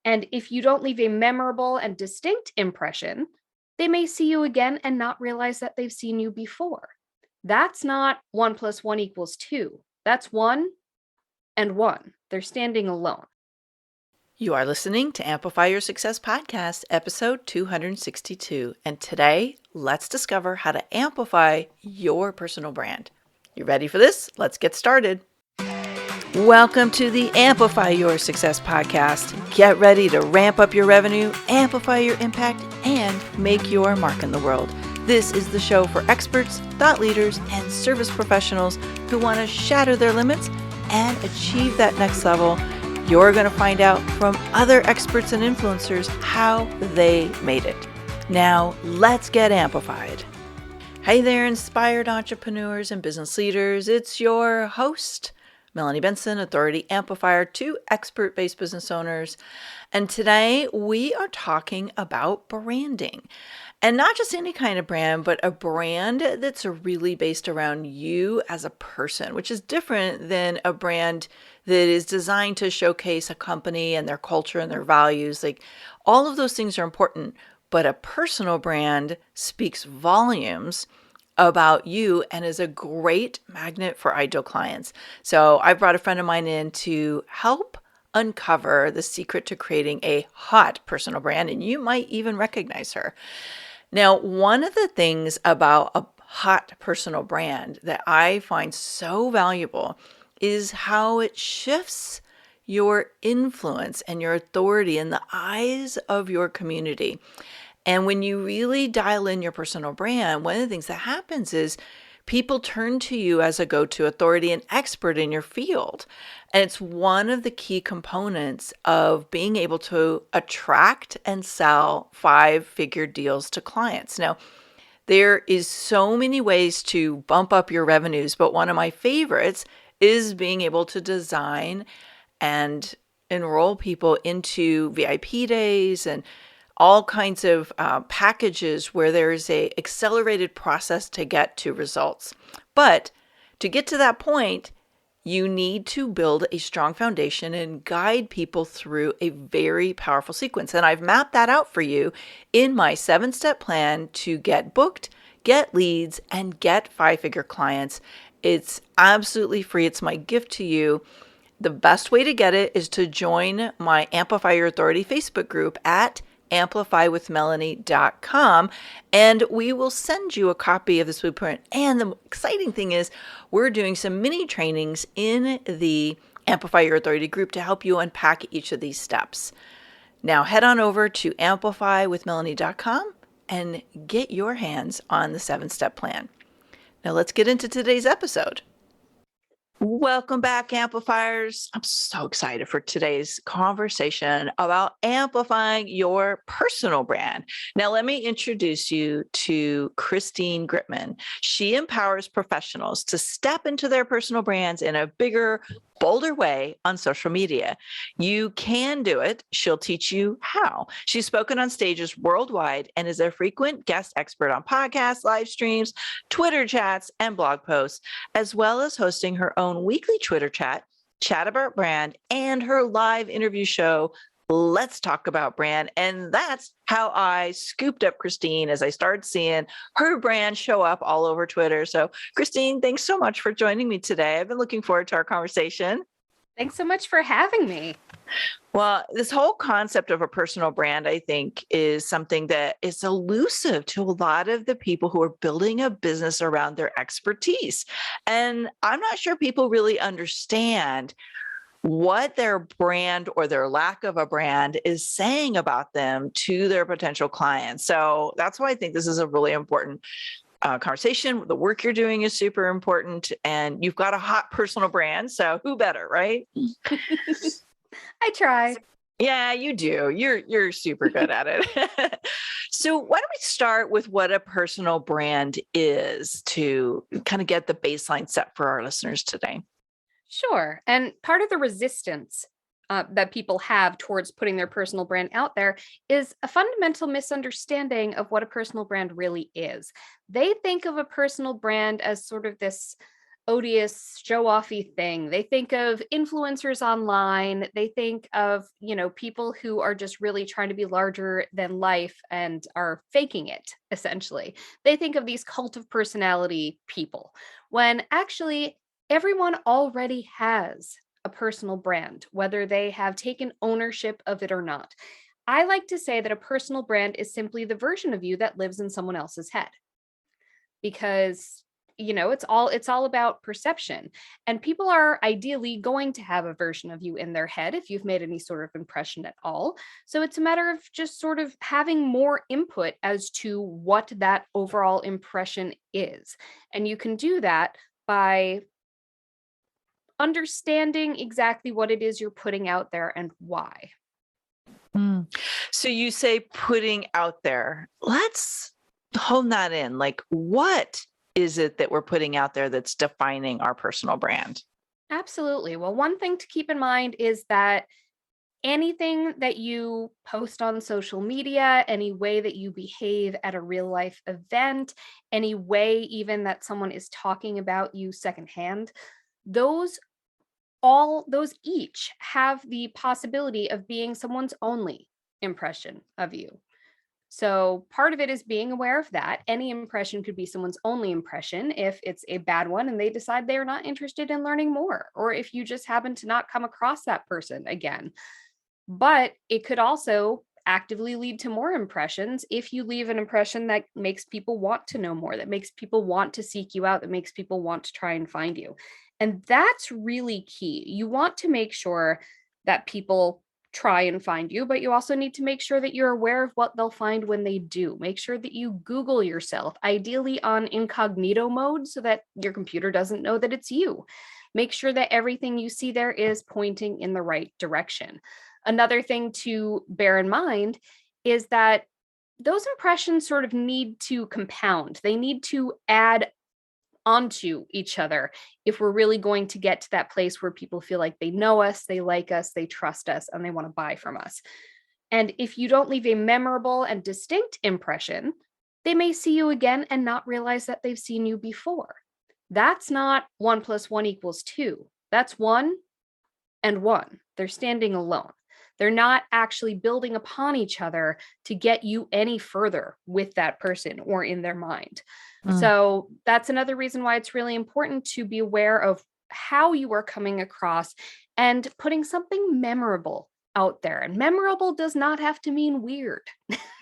And if you don't leave a memorable and distinct impression, they may see you again and not realize that they've seen you before. That's not 1 + 1 = 2. That's 1 and 1. They're standing alone. You are listening to Amplify Your Success Podcast, episode 262. And today, let's discover how to amplify your personal brand. You ready for this? Let's get started. Welcome to the Amplify Your Success Podcast. Get ready to ramp up your revenue, amplify your impact, and make your mark in the world. This is the show for experts, thought leaders, and service professionals who want to shatter their limits and achieve that next level. You're going to find out from other experts and influencers how they made it. Now, let's get amplified. Hey there, inspired entrepreneurs and business leaders. It's your host, Melanie Benson, Authority Amplifier to expert-based business owners. And today we are talking about branding. And not just any kind of brand, but a brand that's really based around you as a person, which is different than a brand that is designed to showcase a company and their culture and their values. Like, all of those things are important, but a personal brand speaks volumes about you and is a great magnet for ideal clients. So I brought a friend of mine in to help uncover the secret to creating a hot personal brand, and you might even recognize her. Now, one of the things about a hot personal brand that I find so valuable is how it shifts your influence and your authority in the eyes of your community. And when you really dial in your personal brand, one of the things that happens is people turn to you as a go-to authority and expert in your field. And it's one of the key components of being able to attract and sell 5-figure deals to clients. Now, there is so many ways to bump up your revenues, but one of my favorites is being able to design and enroll people into VIP days and all kinds of packages where there is a accelerated process to get to results. But to get to that point, you need to build a strong foundation and guide people through a very powerful sequence. And I've mapped that out for you in my 7-step plan to get booked, get leads, and get 5-figure clients. It's absolutely free. It's my gift to you. The best way to get it is to join my Amplify Your Authority Facebook group at amplifywithmelanie.com, and we will send you a copy of this blueprint. And the exciting thing is we're doing some mini trainings in the Amplify Your Authority group to help you unpack each of these steps. Now head on over to amplifywithmelanie.com and get your hands on the 7-step plan. Now let's get into today's episode. Welcome back, Amplifiers. I'm so excited for today's conversation about amplifying your personal brand. Now, let me introduce you to Christine Gritmon. She empowers professionals to step into their personal brands in a bigger, bolder way on social media. You can do it. She'll teach you how. She's spoken on stages worldwide and is a frequent guest expert on podcasts, live streams, Twitter chats, and blog posts, as well as hosting her own weekly Twitter chat about brand, and her live interview show, Let's Talk About Brand. And that's how I scooped up Christine as I started seeing her brand show up all over Twitter. So Christine, thanks so much for joining me today. I've been looking forward to our conversation. Thanks so much for having me. Well, this whole concept of a personal brand, I think, is something that is elusive to a lot of the people who are building a business around their expertise. And I'm not sure people really understand what their brand or their lack of a brand is saying about them to their potential clients. So that's why I think this is a really important conversation. The work you're doing is super important, and you've got a hot personal brand. So who better, right? I try. Yeah, you do. You're super good at it. So why don't we start with what a personal brand is to kind of get the baseline set for our listeners today? Sure. And part of the resistance that people have towards putting their personal brand out there is a fundamental misunderstanding of what a personal brand really is. They think of a personal brand as sort of this odious show-offy thing. They think of influencers online. They think of, people who are just really trying to be larger than life and are faking it, essentially. They think of these cult of personality people, when actually everyone already has a personal brand, whether they have taken ownership of it or not. I like to say that a personal brand is simply the version of you that lives in someone else's head, because it's all about perception, and people are ideally going to have a version of you in their head if you've made any sort of impression at all. So it's a matter of just sort of having more input as to what that overall impression is. And you can do that by understanding exactly what it is you're putting out there and why. So you say putting out there. Let's hone that in. Like, what is it that we're putting out there that's defining our personal brand? Absolutely. Well, one thing to keep in mind is that anything that you post on social media, any way that you behave at a real life event, any way even that someone is talking about you secondhand, those each have the possibility of being someone's only impression of you. So part of it is being aware of that. Any impression could be someone's only impression if it's a bad one and they decide they are not interested in learning more, or if you just happen to not come across that person again. But it could also actively lead to more impressions if you leave an impression that makes people want to know more, that makes people want to seek you out, that makes people want to try and find you. And that's really key. You want to make sure that people try and find you, but you also need to make sure that you're aware of what they'll find when they do. Make sure that you Google yourself, ideally on incognito mode, so that your computer doesn't know that it's you. Make sure that everything you see there is pointing in the right direction. Another thing to bear in mind is that those impressions sort of need to compound. They need to add onto each other if we're really going to get to that place where people feel like they know us, they like us, they trust us, and they want to buy from us. And if you don't leave a memorable and distinct impression, they may see you again and not realize that they've seen you before. That's not 1 + 1 = 2. That's 1 and 1. They're standing alone. They're not actually building upon each other to get you any further with that person or in their mind. So that's another reason why it's really important to be aware of how you are coming across and putting something memorable out there. And memorable does not have to mean weird.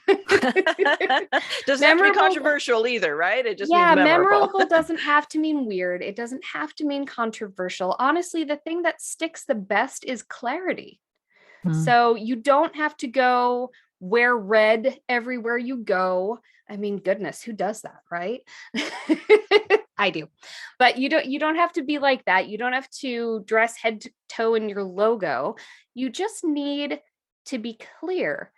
Doesn't have to be controversial either, right? It just means memorable doesn't have to mean weird. It doesn't have to mean controversial. Honestly, the thing that sticks the best is clarity. So you don't have to go wear red everywhere you go. I mean, goodness, who does that, right? I do. But you don't have to be like that. You don't have to dress head to toe in your logo. You just need to be clear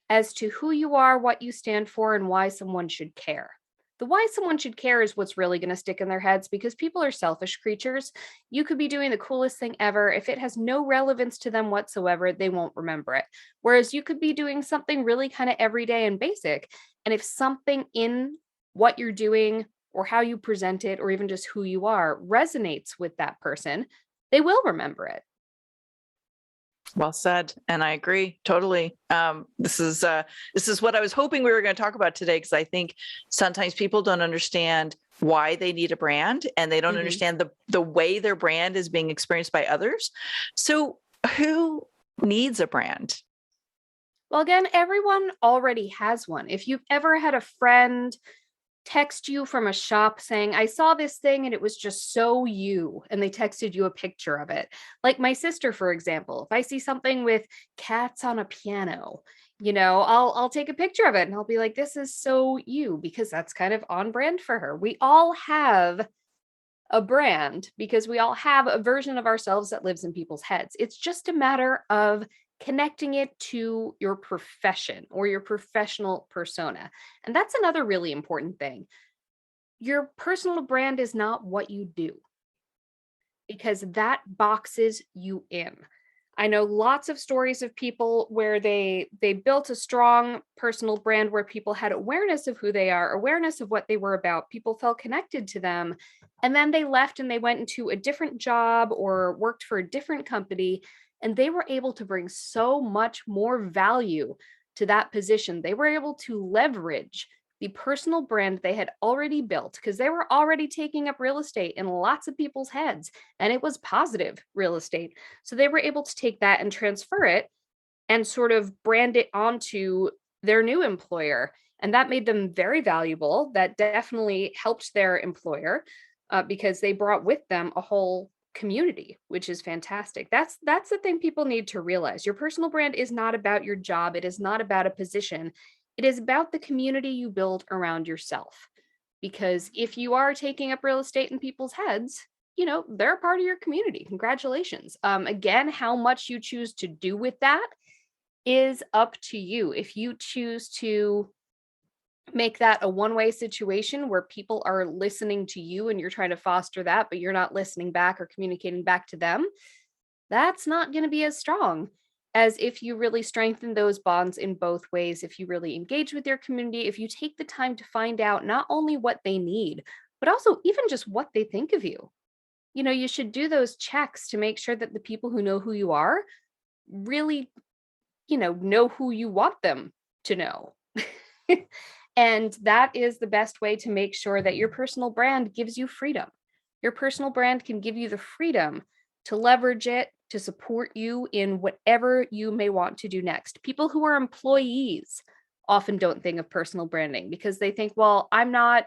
as to who you are, what you stand for, and why someone should care. The why someone should care is what's really going to stick in their heads, because people are selfish creatures. You could be doing the coolest thing ever. If it has no relevance to them whatsoever, they won't remember it. Whereas you could be doing something really kind of everyday and basic. And if something in what you're doing or how you present it, or even just who you are, resonates with that person, they will remember it. Well said. And I agree totally. This is what I was hoping we were going to talk about today, because I think sometimes people don't understand why they need a brand, and they don't understand the way their brand is being experienced by others. So who needs a brand? Well, again, everyone already has one. If you've ever had a friend text you from a shop saying, I saw this thing and it was just so you, and they texted you a picture of it. Like my sister, for example, if I see something with cats on a piano, I'll take a picture of it and I'll be like, this is so you, because that's kind of on brand for her. We all have a brand because we all have a version of ourselves that lives in people's heads. It's just a matter of connecting it to your profession or your professional persona. And that's another really important thing. Your personal brand is not what you do, because that boxes you in. I know lots of stories of people where they built a strong personal brand where people had awareness of who they are, awareness of what they were about. People felt connected to them. And then they left and they went into a different job or worked for a different company, and they were able to bring so much more value to that position. They were able to leverage the personal brand they had already built because they were already taking up real estate in lots of people's heads, and it was positive real estate. So they were able to take that and transfer it and sort of brand it onto their new employer. And that made them very valuable. That definitely helped their employer because they brought with them a whole community, which is fantastic. That's the thing people need to realize. Your personal brand is not about your job. It is not about a position. It is about the community you build around yourself. Because if you are taking up real estate in people's heads, they're a part of your community. Congratulations. Again, how much you choose to do with that is up to you. If you choose to make that a one-way situation where people are listening to you and you're trying to foster that, but you're not listening back or communicating back to them, that's not going to be as strong as if you really strengthen those bonds in both ways. If you really engage with your community, if you take the time to find out not only what they need, but also even just what they think of you. You should do those checks to make sure that the people who know who you are really know who you want them to know. And that is the best way to make sure that your personal brand gives you freedom. Your personal brand can give you the freedom to leverage it, to support you in whatever you may want to do next. People who are employees often don't think of personal branding because they think, well, I'm not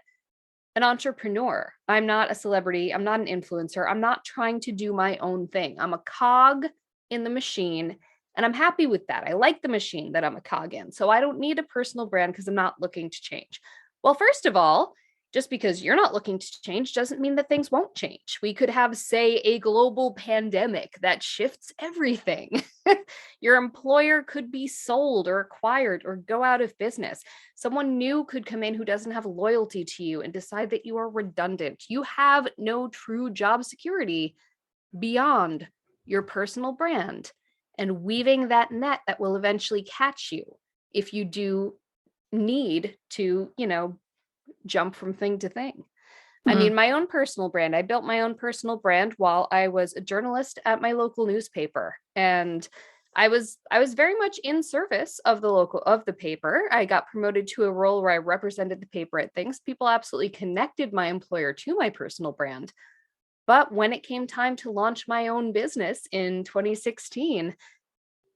an entrepreneur. I'm not a celebrity. I'm not an influencer. I'm not trying to do my own thing. I'm a cog in the machine. And I'm happy with that. I like the machine that I'm a cog in. So I don't need a personal brand because I'm not looking to change. Well, first of all, just because you're not looking to change doesn't mean that things won't change. We could have, say, a global pandemic that shifts everything. Your employer could be sold or acquired or go out of business. Someone new could come in who doesn't have loyalty to you and decide that you are redundant. You have no true job security beyond your personal brand and weaving that net that will eventually catch you if you do need to, jump from thing to thing. I mean, my own personal brand, I built my own personal brand while I was a journalist at my local newspaper. And I was very much in service of the paper. I got promoted to a role where I represented the paper at things. People absolutely connected my employer to my personal brand. But when it came time to launch my own business in 2016,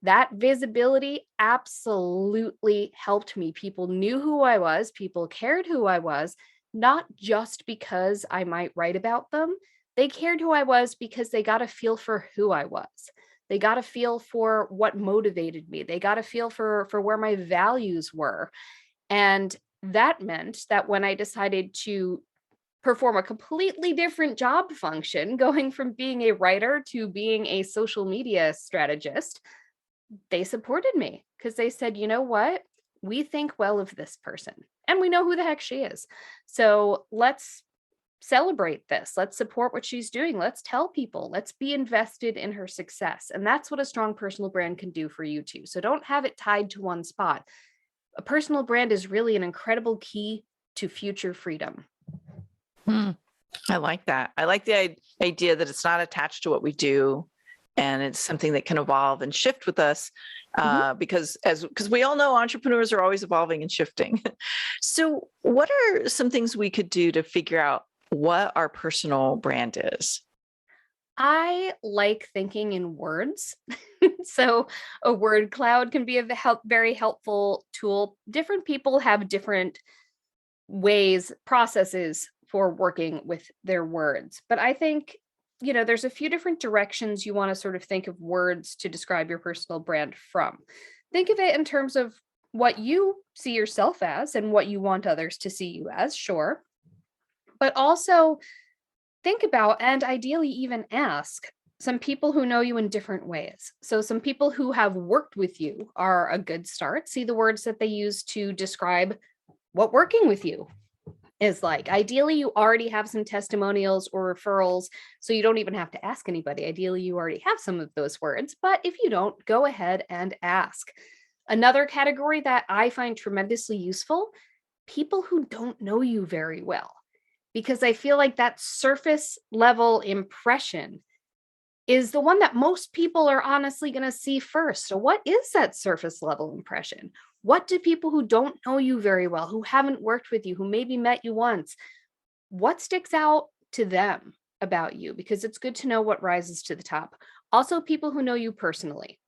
that visibility absolutely helped me. People knew who I was. People cared who I was, not just because I might write about them. They cared who I was because they got a feel for who I was. They got a feel for what motivated me. They got a feel for where my values were. And that meant that when I decided to perform a completely different job function, going from being a writer to being a social media strategist, they supported me because they said, you know what? We think well of this person and we know who the heck she is. So let's celebrate this. Let's support what she's doing. Let's tell people, let's be invested in her success. And that's what a strong personal brand can do for you too. So don't have it tied to one spot. A personal brand is really an incredible key to future freedom. I like that. I like the idea that it's not attached to what we do and it's something that can evolve and shift with us because we all know entrepreneurs are always evolving and shifting. So what are some things we could do to figure out what our personal brand is? I like thinking in words. So a word cloud can be a very helpful tool. Different people have different processes for working with their words. But I think, there's a few different directions you want to sort of think of words to describe your personal brand from. Think of it in terms of what you see yourself as and what you want others to see you as, sure. But also think about and ideally even ask some people who know you in different ways. So some people who have worked with you are a good start. See the words that they use to describe what working with you is like. Ideally, you already have some testimonials or referrals, so you don't even have to ask anybody. Ideally, you already have some of those words, but if you don't, go ahead and ask. Another category that I find tremendously useful, people who don't know you very well. because I feel like that surface level impression is the one that most people are honestly going to see first. So what is that surface level impression? What do people who don't know you very well, who haven't worked with you, who maybe met you once, what sticks out to them about you? Because it's good to know what rises to the top. Also, people who know you personally.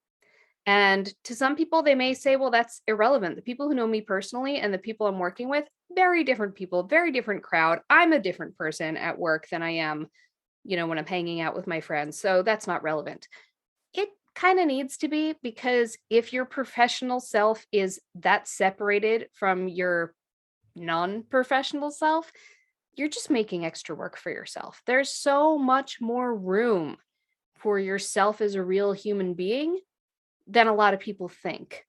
And to some people, they may say, well, that's irrelevant. The people who know me personally and the people I'm working with, very different people, very different crowd. I'm a different person at work than I am, when I'm hanging out with my friends. So that's not relevant. It kind of needs to be, because if your professional self is that separated from your non-professional self, you're just making extra work for yourself. There's so much more room for yourself as a real human being than a lot of people think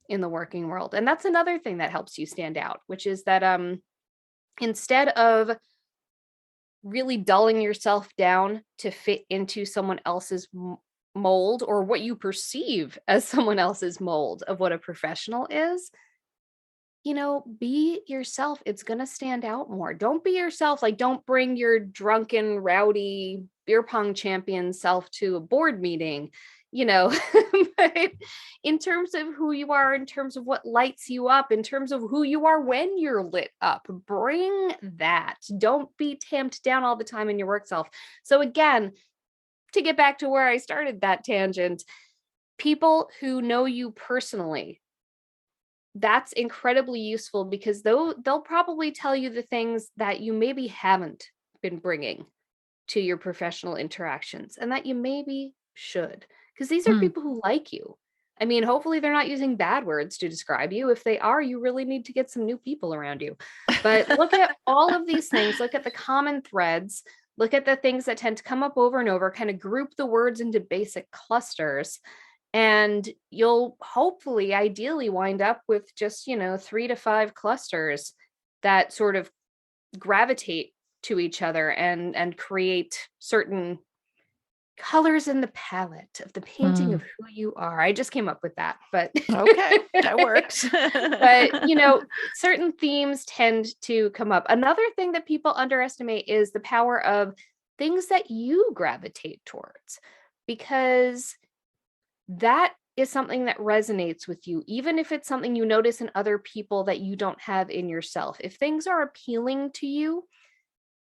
in the working world. And that's another thing that helps you stand out, which is that instead of really dulling yourself down to fit into someone else's mold, or what you perceive as someone else's mold of what a professional is, be yourself. It's going to stand out more. Don't be yourself. Like, don't bring your drunken, rowdy beer pong champion self to a board meeting, but in terms of who you are, in terms of what lights you up, in terms of who you are when you're lit up, bring that. Don't be tamped down all the time in your work self. So again, to get back to where I started that tangent, people who know you personally, that's incredibly useful, because they'll probably tell you the things that you maybe haven't been bringing to your professional interactions, and that you maybe should, because these are people who like you. I mean, hopefully they're not using bad words to describe you. If they are, you really need to get some new people around you. But look at all of these things, look at the common threads, look at the things that tend to come up over and over, kind of group the words into basic clusters. And you'll hopefully, ideally, wind up with just, 3 to 5 clusters that sort of gravitate to each other and create certain colors in the palette of the painting of who you are. I just came up with that, but okay, that works. But, certain themes tend to come up. Another thing that people underestimate is the power of things that you gravitate towards, because that is something that resonates with you, even if it's something you notice in other people that you don't have in yourself. If things are appealing to you,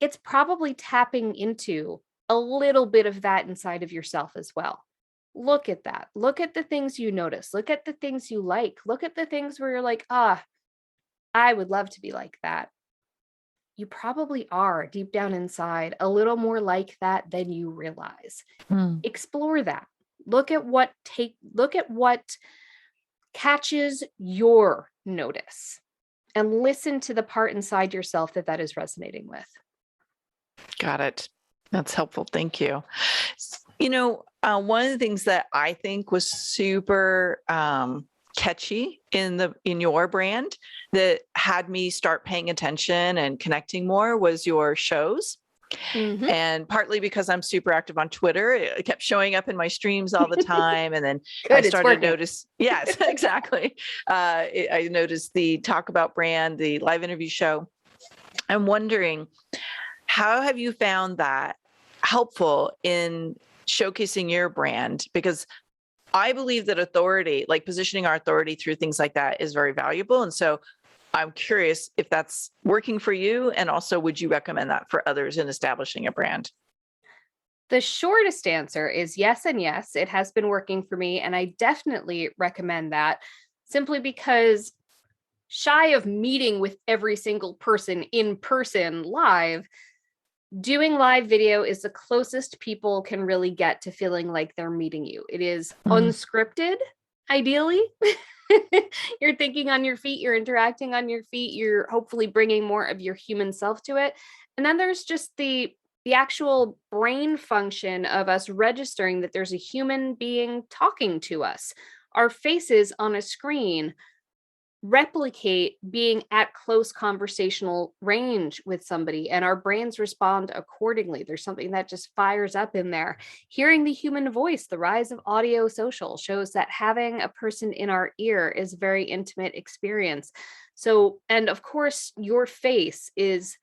it's probably tapping into a little bit of that inside of yourself as well. Look at that. Look at the things you notice. Look at the things you like. Look at the things where you're like, I would love to be like that. You probably are deep down inside a little more like that than you realize. Explore that. Look at what catches your notice, and listen to the part inside yourself that is resonating with. Got it. That's helpful. Thank you. One of the things that I think was super catchy in your brand that had me start paying attention and connecting more was your shows. Mm-hmm. And partly because I'm super active on Twitter, it kept showing up in my streams all the time. And then I started to notice, yes, exactly. I noticed the Talk About Brand, the live interview show. I'm wondering, how have you found that helpful in showcasing your brand? Because I believe that authority, like positioning our authority through things like that, is very valuable. And so I'm curious if that's working for you. And also, would you recommend that for others in establishing a brand? The shortest answer is yes and yes. It has been working for me. And I definitely recommend that, simply because shy of meeting with every single person in person live, doing live video is the closest people can really get to feeling like they're meeting you. It is unscripted, ideally. You're thinking on your feet, you're interacting on your feet, you're hopefully bringing more of your human self to it. And then there's just the actual brain function of us registering that there's a human being talking to us. Our faces on a screen replicate being at close conversational range with somebody, and our brains respond accordingly. There's something that just fires up in there. Hearing the human voice, the rise of audio social, shows that having a person in our ear is a very intimate experience. So, and of course, your face is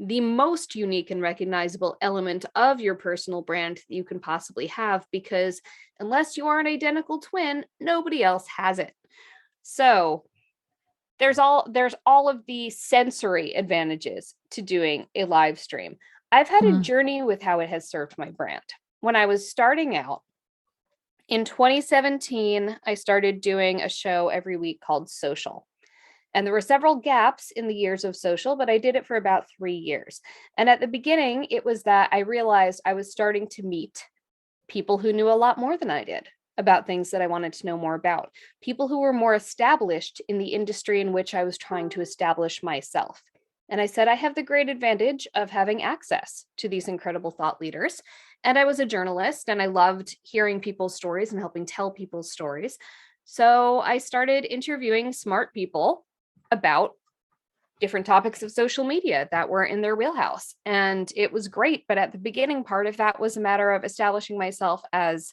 the most unique and recognizable element of your personal brand that you can possibly have, because unless you are an identical twin, nobody else has it. So there's all of the sensory advantages to doing a live stream. I've had a journey with how it has served my brand. When I was starting out in 2017, I started doing a show every week called Social. And there were several gaps in the years of Social, but I did it for about 3 years. And at the beginning, it was that I realized I was starting to meet people who knew a lot more than I did about things that I wanted to know more about, people who were more established in the industry in which I was trying to establish myself. And I said, I have the great advantage of having access to these incredible thought leaders. And I was a journalist and I loved hearing people's stories and helping tell people's stories. So I started interviewing smart people about different topics of social media that were in their wheelhouse. And it was great. But at the beginning, part of that was a matter of establishing myself as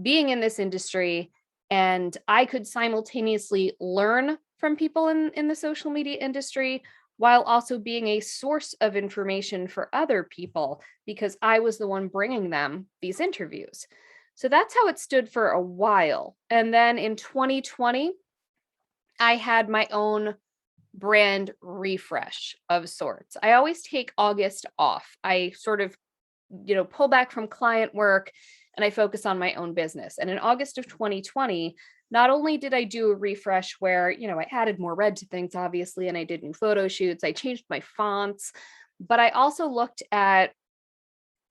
being in this industry. And I could simultaneously learn from people in the social media industry while also being a source of information for other people, because I was the one bringing them these interviews. So that's how it stood for a while. And then in 2020, I had my own brand refresh of sorts. I always take August off. I sort of, pull back from client work and I focus on my own business. And in August of 2020, not only did I do a refresh where, I added more red to things, obviously, and I did new photo shoots, I changed my fonts, but I also looked at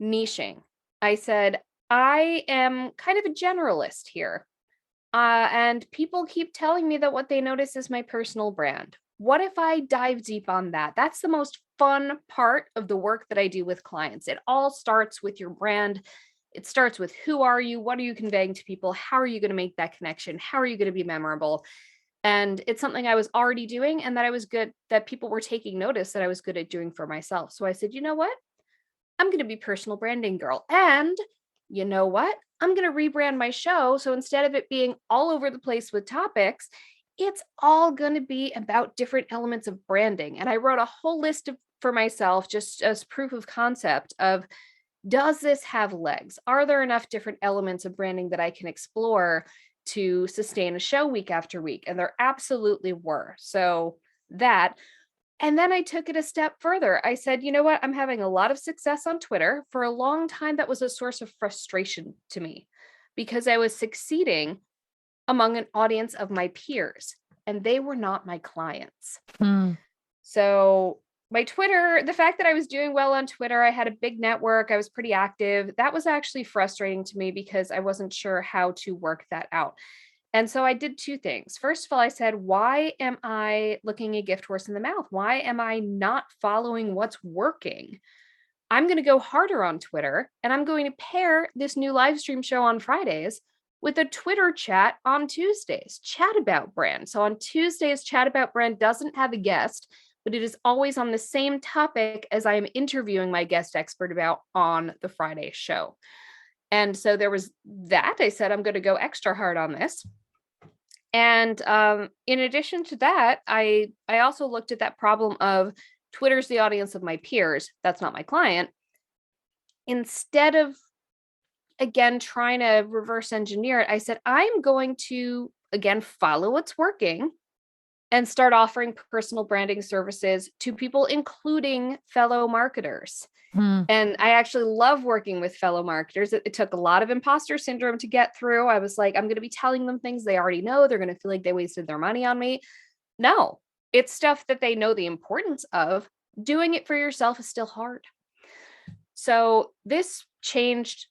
niching. I said, I am kind of a generalist here. And people keep telling me that what they notice is my personal brand. What if I dive deep on that? That's the most fun part of the work that I do with clients. It all starts with your brand. It starts with who are you? What are you conveying to people? How are you going to make that connection? How are you going to be memorable? And it's something I was already doing and that I was good, that people were taking notice that I was good at doing for myself. So I said, you know what? I'm going to be personal branding girl. And you know what? I'm going to rebrand my show. So instead of it being all over the place with topics, it's all going to be about different elements of branding. And I wrote a whole list for myself just as proof of concept of, does this have legs? Are there enough different elements of branding that I can explore to sustain a show week after week? And there absolutely were. So that. And then I took it a step further. I said, you know what? I'm having a lot of success on Twitter. For a long time, that was a source of frustration to me because I was succeeding among an audience of my peers, and they were not my clients. So my Twitter, the fact that I was doing well on Twitter, I had a big network, I was pretty active. That was actually frustrating to me because I wasn't sure how to work that out. And so I did two things. First of all, I said, why am I looking a gift horse in the mouth? Why am I not following what's working? I'm going to go harder on Twitter, and I'm going to pair this new live stream show on Fridays with a Twitter chat on Tuesdays, Chat About Brand. So on Tuesdays, Chat About Brand doesn't have a guest, but it is always on the same topic as I am interviewing my guest expert about on the Friday show. And so there was that. I said, I'm going to go extra hard on this. And in addition to that, I also looked at that problem of Twitter's the audience of my peers. That's not my client. Instead of, again, trying to reverse engineer it, I said, I'm going to, again, follow what's working and start offering personal branding services to people, including fellow marketers. And I actually love working with fellow marketers. It took a lot of imposter syndrome to get through. I was like, I'm going to be telling them things they already know. They're going to feel like they wasted their money on me. No, it's stuff that they know the importance of. Doing it for yourself is still hard. So this changed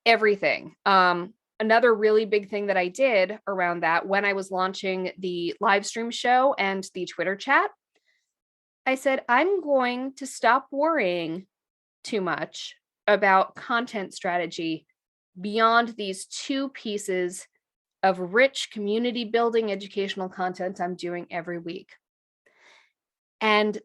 everything. Another really big thing that I did around that when I was launching the live stream show and the Twitter chat, I said, I'm going to stop worrying too much about content strategy beyond these two pieces of rich community building educational content I'm doing every week. And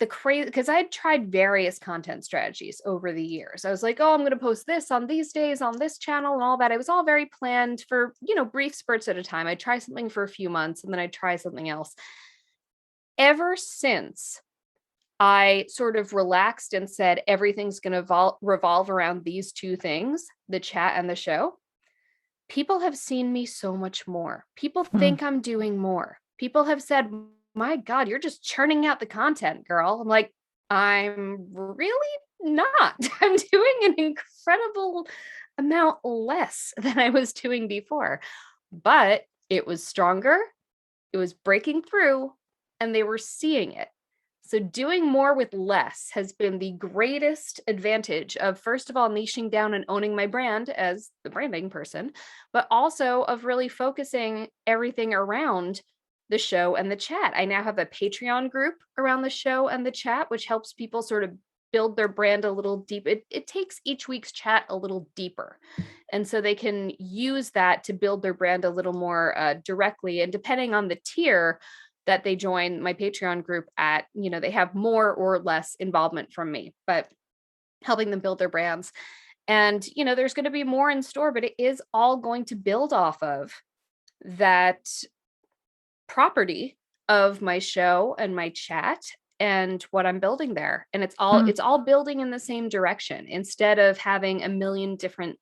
the crazy, because I tried various content strategies over the years. I was like, oh, I'm going to post this on these days on this channel and all that. It was all very planned for, brief spurts at a time. I'd try something for a few months and then I'd try something else. Ever since I sort of relaxed and said, everything's going to revolve around these two things, the chat and the show. People have seen me so much more. People think I'm doing more. People have said, my God, you're just churning out the content, girl. I'm like, I'm really not. I'm doing an incredible amount less than I was doing before. But it was stronger. It was breaking through, and they were seeing it. So doing more with less has been the greatest advantage of, first of all, niching down and owning my brand as the branding person, but also of really focusing everything around the show and the chat. I now have a Patreon group around the show and the chat, which helps people sort of build their brand a little deep. It takes each week's chat a little deeper. And so they can use that to build their brand a little more directly. And depending on the tier that they join my Patreon group at, they have more or less involvement from me, but helping them build their brands. And, there's going to be more in store, but it is all going to build off of that property of my show and my chat and what I'm building there. And it's all building in the same direction instead of having a million different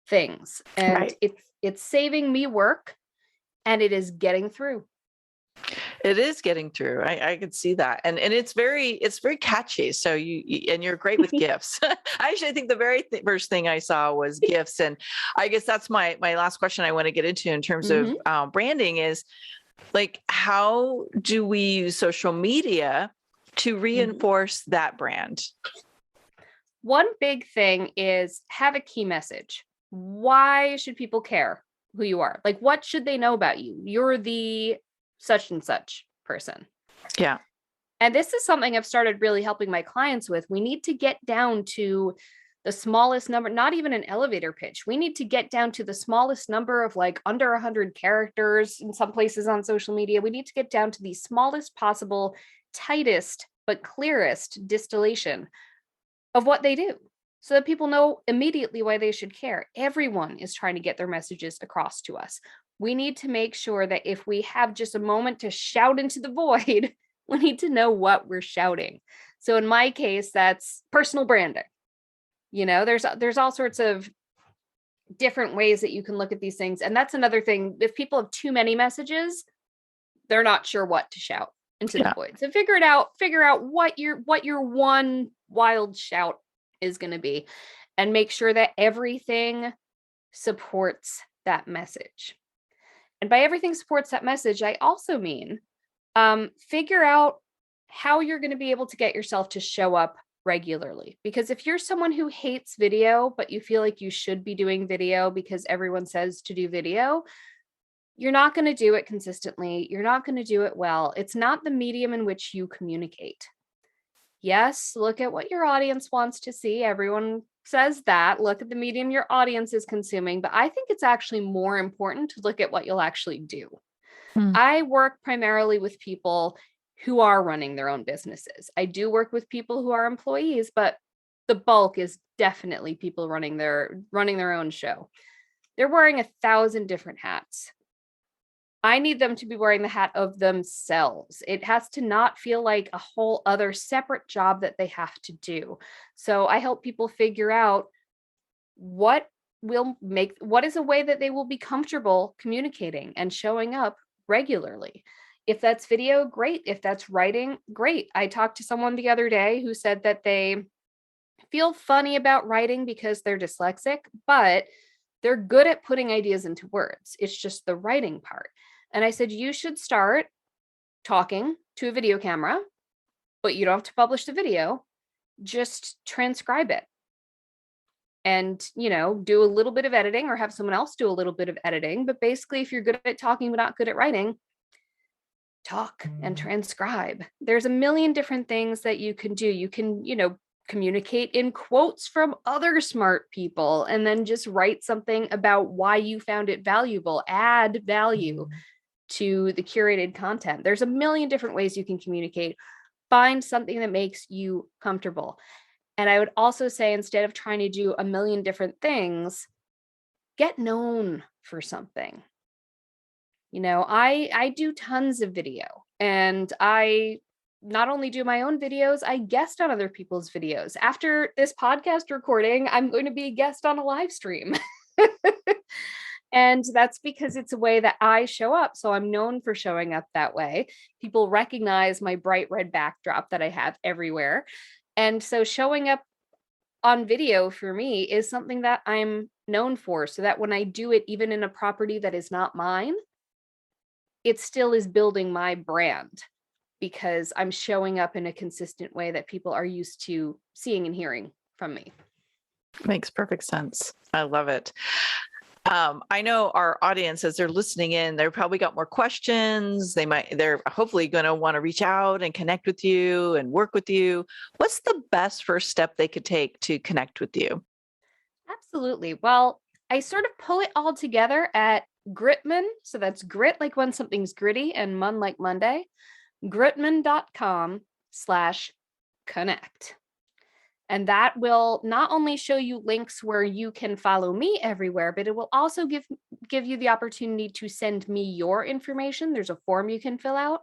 things. And it's saving me work, and it is getting through. It is getting through. I could see that. And it's very catchy. So you're great with gifts. Actually, I think the very first thing I saw was gifts. And I guess that's my last question I want to get into in terms of branding is, like, how do we use social media to reinforce that brand? One big thing is have a key message. Why should people care who you are? Like, what should they know about you? You're the such and such person. Yeah. And this is something I've started really helping my clients with. We need to get down to the smallest number, not even an elevator pitch. We need to get down to the smallest number of like under 100 characters in some places on social media. We need to get down to the smallest possible, tightest, but clearest distillation of what they do so that people know immediately why they should care. Everyone is trying to get their messages across to us. We need to make sure that if we have just a moment to shout into the void, we need to know what we're shouting. So in my case, that's personal branding. There's all sorts of different ways that you can look at these things. And that's another thing. If people have too many messages, they're not sure what to shout into the void. So figure out what your one wild shout is going to be, and make sure that everything supports that message. And by everything supports that message, I also mean figure out how you're going to be able to get yourself to show up regularly. Because if you're someone who hates video, but you feel like you should be doing video because everyone says to do video, you're not going to do it consistently. You're not going to do it well. It's not the medium in which you communicate. Yes, look at what your audience wants to see. Everyone says that. Look at the medium your audience is consuming. But I think it's actually more important to look at what you'll actually do. I work primarily with people who are running their own businesses. I do work with people who are employees, but the bulk is definitely people running their own show. They're wearing 1,000 different hats. I need them to be wearing the hat of themselves. It has to not feel like a whole other separate job that they have to do. So I help people figure out what is a way that they will be comfortable communicating and showing up regularly. If that's video, great. If that's writing, great. I talked to someone the other day who said that they feel funny about writing because they're dyslexic, but they're good at putting ideas into words. It's just the writing part. And I said, you should start talking to a video camera, but you don't have to publish the video. Just transcribe it. And, do a little bit of editing or have someone else do a little bit of editing. But basically, if you're good at talking but not good at writing, talk and transcribe. There's a million different things that you can do. You can, communicate in quotes from other smart people and then just write something about why you found it valuable, add value to the curated content. There's a million different ways you can communicate. Find something that makes you comfortable. And I would also say, instead of trying to do a million different things, get known for something. I do tons of video, and I not only do my own videos, I guest on other people's videos. After this podcast recording, I'm going to be a guest on a live stream. And that's because it's a way that I show up. So I'm known for showing up that way. People recognize my bright red backdrop that I have everywhere. And so showing up on video for me is something that I'm known for, so that when I do it, even in a property that is not mine, it still is building my brand because I'm showing up in a consistent way that people are used to seeing and hearing from me. Makes perfect sense. I love it. I know our audience, as they're listening in, they've probably got more questions. They're hopefully going to want to reach out and connect with you and work with you. What's the best first step they could take to connect with you? Absolutely. Well, I sort of pull it all together at Gritmon. So that's grit like when something's gritty and mon like Monday. Gritmon.com/connect. And that will not only show you links where you can follow me everywhere, but it will also give you the opportunity to send me your information. There's a form you can fill out.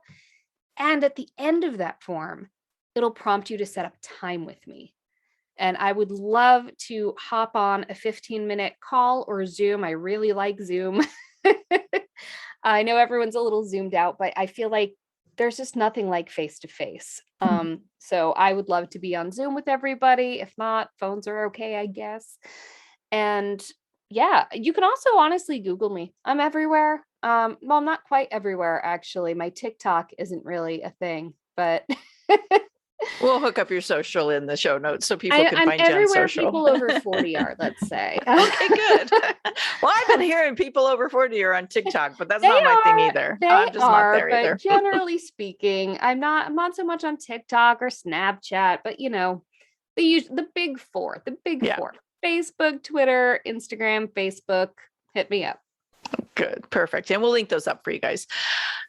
And at the end of that form, it'll prompt you to set up time with me. And I would love to hop on a 15-minute call or Zoom. I really like Zoom. I know everyone's a little zoomed out, but I feel like there's just nothing like face-to-face. So I would love to be on Zoom with everybody. If not, phones are okay, I guess. And yeah, you can also honestly Google me. I'm everywhere. Well, I'm not quite everywhere, actually. My TikTok isn't really a thing, but We'll hook up your social in the show notes so people can I'm find you on everywhere social. people over 40 are, let's say. Okay, good. Well, I've been hearing people over 40 are on TikTok, but that's not my thing either. I'm just not there but either. Generally speaking, I'm not so much on TikTok or Snapchat, but the big four, four: Facebook, Twitter, Instagram, Facebook. Hit me up. Good. Perfect. And we'll link those up for you guys.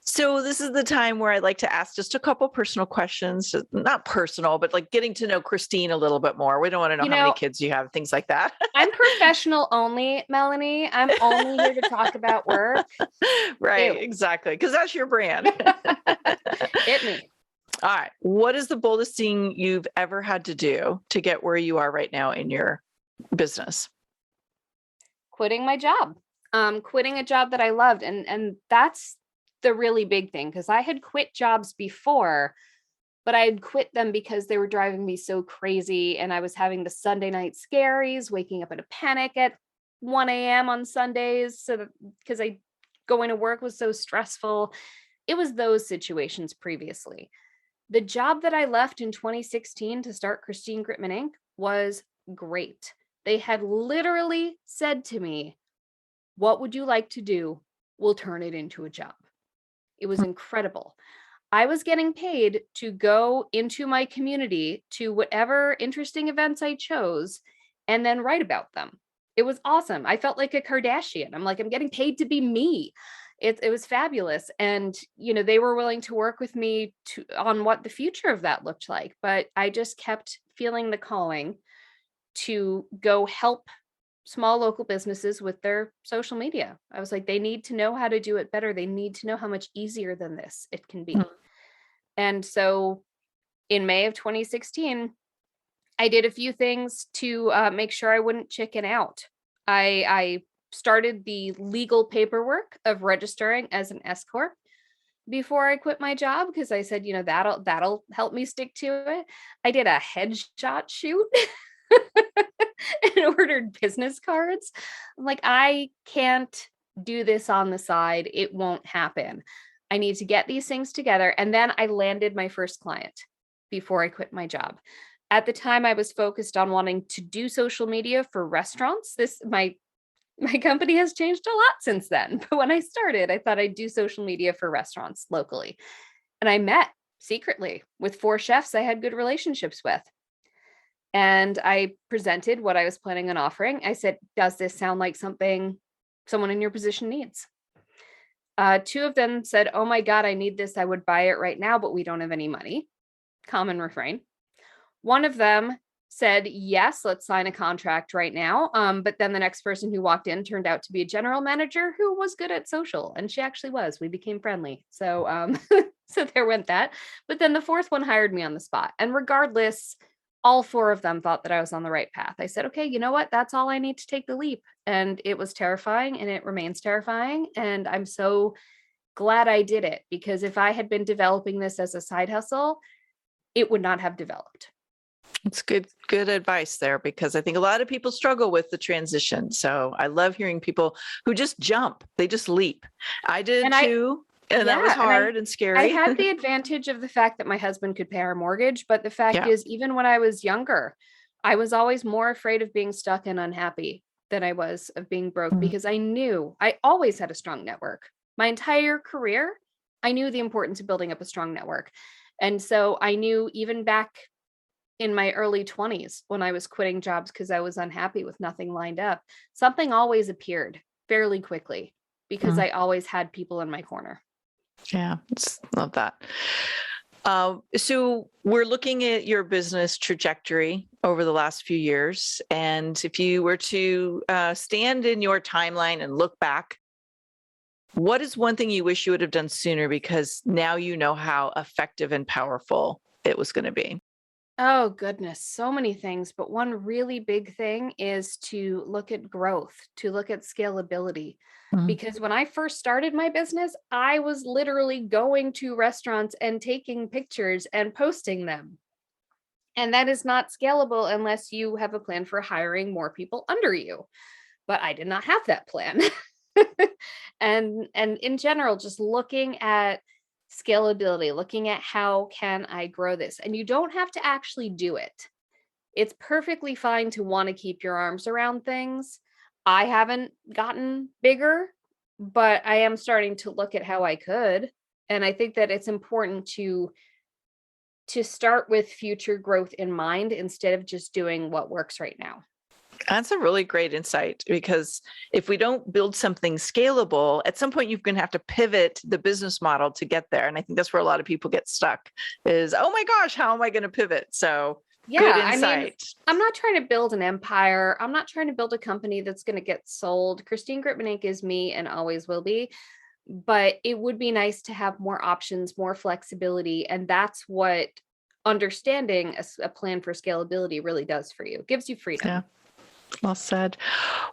So this is the time where I'd like to ask just a couple personal questions, not personal, but like getting to know Christine a little bit more. We don't want to know how many kids you have, things like that. I'm professional only, Melanie. I'm only here to talk about work. Right. Exactly. Because that's your brand. Hit me. All right. What is the boldest thing you've ever had to do to get where you are right now in your business? Quitting my job. Quitting a job that I loved. And that's the really big thing, because I had quit jobs before, but I had quit them because they were driving me so crazy. And I was having the Sunday night scaries, waking up in a panic at 1 a.m. on Sundays. Because going to work was so stressful. It was those situations previously. The job that I left in 2016 to start Christine Gritmon Inc. was great. They had literally said to me, "What would you like to do? We'll turn it into a job." It was incredible. I was getting paid to go into my community to whatever interesting events I chose and then write about them. It was awesome. I felt like a Kardashian. I'm getting paid to be me. It was fabulous. And, they were willing to work with me on what the future of that looked like. But I just kept feeling the calling to go help small local businesses with their social media. I was like, they need to know how to do it better. They need to know how much easier than this it can be. And so in May of 2016, I did a few things to make sure I wouldn't chicken out. I started the legal paperwork of registering as an S Corp before I quit my job, because I said, that'll help me stick to it. I did a headshot shoot and ordered business cards. I'm like, I can't do this on the side. It won't happen. I need to get these things together. And then I landed my first client before I quit my job. At the time, I was focused on wanting to do social media for restaurants. My company has changed a lot since then. But when I started, I thought I'd do social media for restaurants locally. And I met secretly with 4 chefs I had good relationships with. And I presented what I was planning on offering. I said, "Does this sound like something someone in your position needs?" 2 of them said, "Oh my God, I need this. I would buy it right now, but we don't have any money." Common refrain. One of them said, "Yes, let's sign a contract right now." But then the next person who walked in turned out to be a general manager who was good at social. And she actually was. We became friendly. So So there went that. But then the fourth one hired me on the spot. And regardless, all four of them thought that I was on the right path. I said, okay, you know what? That's all I need to take the leap. And it was terrifying and it remains terrifying. And I'm so glad I did it, because if I had been developing this as a side hustle, it would not have developed. It's good advice there, because I think a lot of people struggle with the transition. So I love hearing people who just jump. They just leap. I did too. And that was hard and scary. I had the advantage of the fact that my husband could pay our mortgage. But the fact is, even when I was younger, I was always more afraid of being stuck and unhappy than I was of being broke, because I knew I always had a strong network. My entire career, I knew the importance of building up a strong network. And so I knew even back in my early 20s, when I was quitting jobs because I was unhappy with nothing lined up, something always appeared fairly quickly, because I always had people in my corner. Yeah, love that. So we're looking at your business trajectory over the last few years. And if you were to stand in your timeline and look back, what is one thing you wish you would have done sooner, because now you know how effective and powerful it was going to be? Oh, goodness. So many things. But one really big thing is to look at growth, to look at scalability. Because when I first started my business, I was literally going to restaurants and taking pictures and posting them. And that is not scalable unless you have a plan for hiring more people under you. But I did not have that plan. And in general, just looking at scalability, looking at how can I grow this? And you don't have to actually do it. It's perfectly fine to want to keep your arms around things. I haven't gotten bigger, but I am starting to look at how I could. And I think that it's important to start with future growth in mind instead of just doing what works right now. That's a really great insight, because if we don't build something scalable, at some point you're going to have to pivot the business model to get there. And I think that's where a lot of people get stuck is, oh my gosh, how am I going to pivot? So good insight. I mean, I'm not trying to build an empire. I'm not trying to build a company that's going to get sold. Christine Gritmon Inc. is me and always will be. But it would be nice to have more options, more flexibility. And that's what understanding a plan for scalability really does for you. It gives you freedom. Yeah. Well said.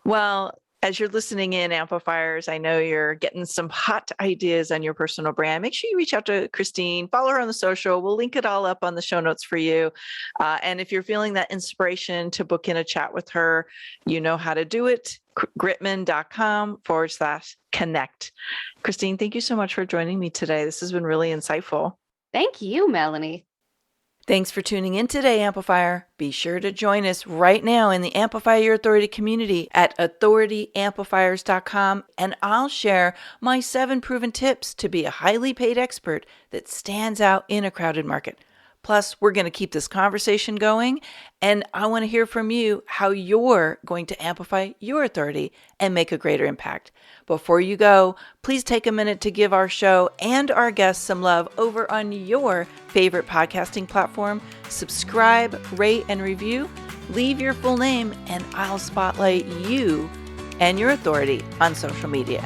Well, as you're listening in, Amplifiers, I know you're getting some hot ideas on your personal brand. Make sure you reach out to Christine, follow her on the social. We'll link it all up on the show notes for you. And if you're feeling that inspiration to book in a chat with her, you know how to do it. Gritmon.com/connect. Christine, thank you so much for joining me today. This has been really insightful. Thank you, Melanie. Thanks for tuning in today, Amplifier. Be sure to join us right now in the Amplify Your Authority community at authorityamplifiers.com, and I'll share my 7 proven tips to be a highly paid expert that stands out in a crowded market. Plus, we're going to keep this conversation going, and I want to hear from you how you're going to amplify your authority and make a greater impact. Before you go, please take a minute to give our show and our guests some love over on your favorite podcasting platform. Subscribe, rate, and review. Leave your full name, and I'll spotlight you and your authority on social media.